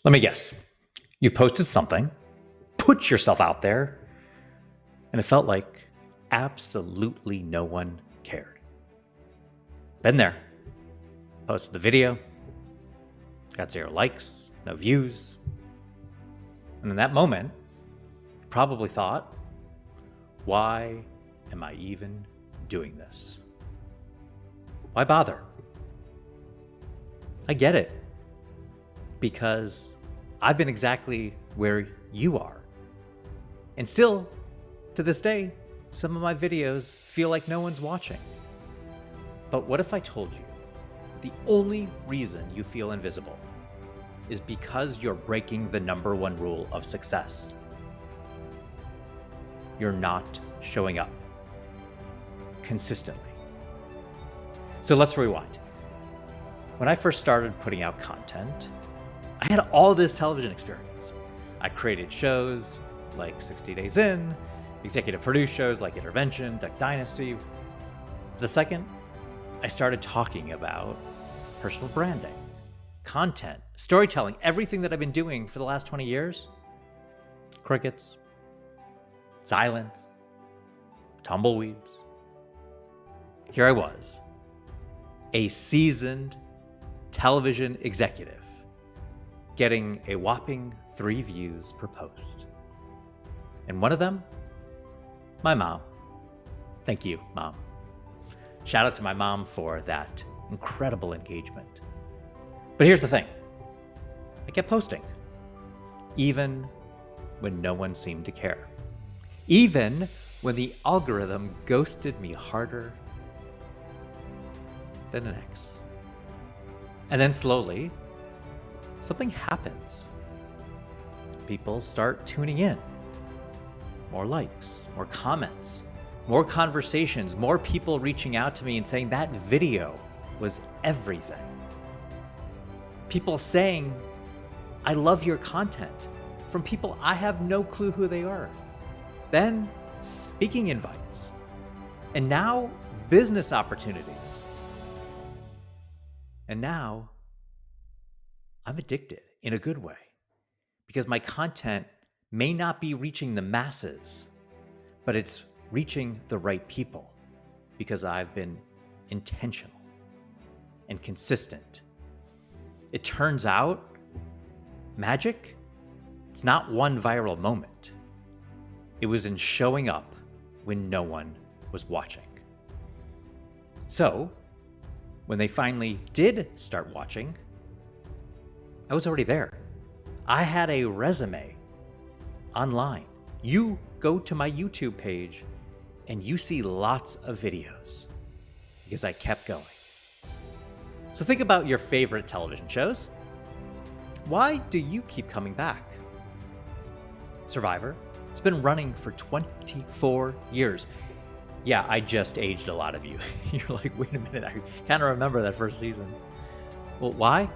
Let me guess. You've posted something, put yourself out there, and it felt like absolutely no one cared. Been there. Posted the video, got 0 likes, no views. And in that moment, you probably thought, why am I even doing this? Why bother? I get it. Because I've been exactly where you are. And still, to this day, some of my videos feel like no one's watching. But what if I told you the only reason you feel invisible is because you're breaking the #1 rule of success? You're not showing up consistently. So let's rewind. When I first started putting out content, I had all this television experience. I created shows like 60 Days In, executive produced shows like Intervention, Duck Dynasty. The second I started talking about personal branding, content, storytelling, everything that I've been doing for the last 20 years, crickets, silence, tumbleweeds. Here I was, a seasoned television executive, getting a whopping 3 views per post. And one of them, my mom. Thank you, Mom. Shout out to my mom for that incredible engagement. But here's the thing. I kept posting, even when no one seemed to care. Even when the algorithm ghosted me harder than an ex. And then slowly, something happens. People start tuning in. More likes, more comments, more conversations, more people reaching out to me and saying that video was everything. People saying, I love your content, from people I have no clue who they are. Then speaking invites. And now business opportunities. And now I'm addicted in a good way because my content may not be reaching the masses, but it's reaching the right people because I've been intentional and consistent. It turns out magic, it's not one viral moment. It was in showing up when no one was watching. So when they finally did start watching, I was already there. I had a resume online. You go to my YouTube page and you see lots of videos because I kept going. So think about your favorite television shows. Why do you keep coming back? Survivor, it's been running for 24 years. Yeah, I just aged a lot of you. You're like, wait a minute, I kind of remember that first season. Well, why?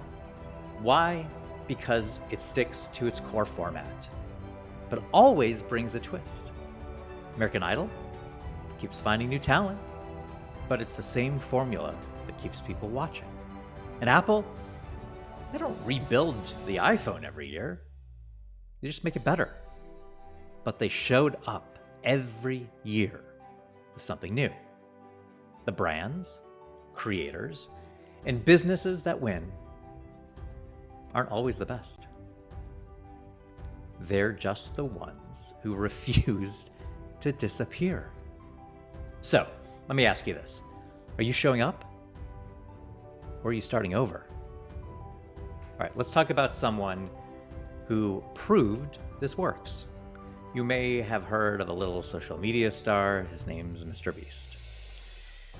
Why? Because it sticks to its core format, but always brings a twist. American Idol keeps finding new talent, but it's the same formula that keeps people watching. And Apple, they don't rebuild the iPhone every year. They just make it better. But they showed up every year with something new. The brands, creators, and businesses that win aren't always the best. They're just the ones who refused to disappear. So, let me ask you this. Are you showing up? Or are you starting over? All right, let's talk about someone who proved this works. You may have heard of a little social media star. His name's MrBeast.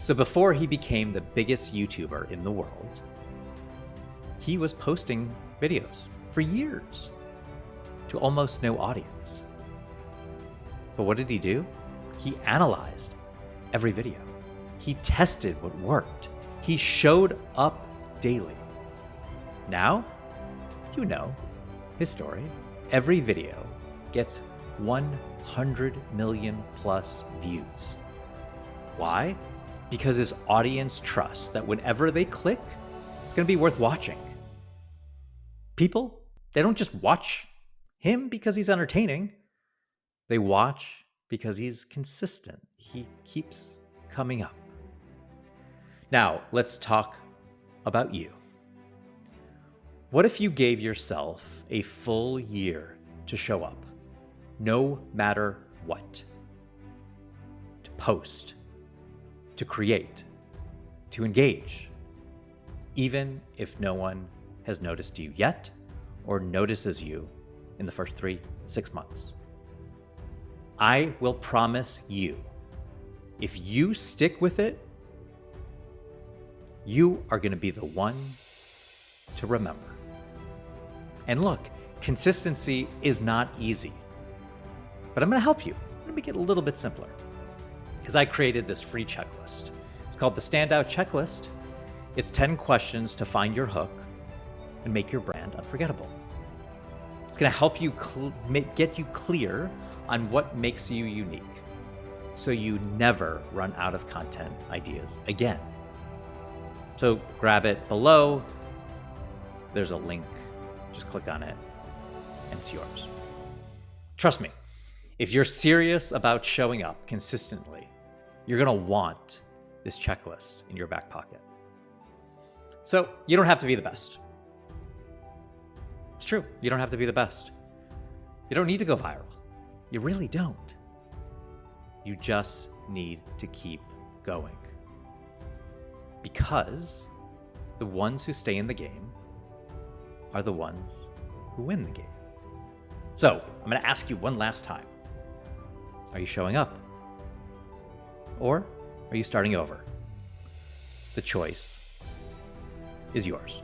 So before he became the biggest YouTuber in the world, he was posting videos for years to almost no audience. But what did he do? He analyzed every video. He tested what worked. He showed up daily. Now, you know his story. Every video gets 100 million plus views. Why? Because his audience trusts that whenever they click, it's going to be worth watching. People, They don't just watch him because he's entertaining. They watch because he's consistent. He keeps coming up. Now, let's talk about you. What if you gave yourself a full year to show up, no matter what? To post, to create, to engage, even if no one has noticed you yet or notices you in the first 3-6 months. I will promise you, if you stick with it, you are going to be the one to remember. And look, consistency is not easy, but I'm going to help you. I'm going to make it a little bit simpler because I created this free checklist. It's called the Standout Checklist. It's 10 questions to find your hook and make your brand unforgettable. It's going to help you get you clear on what makes you unique so you never run out of content ideas again. So grab it below. There's a link. Just click on it and it's yours. Trust me, if you're serious about showing up consistently, you're going to want this checklist in your back pocket. So you don't have to be the best. It's true. You don't have to be the best. You don't need to go viral. You really don't. You just need to keep going. Because the ones who stay in the game are the ones who win the game. So I'm going to ask you one last time. Are you showing up? Or are you starting over? The choice is yours.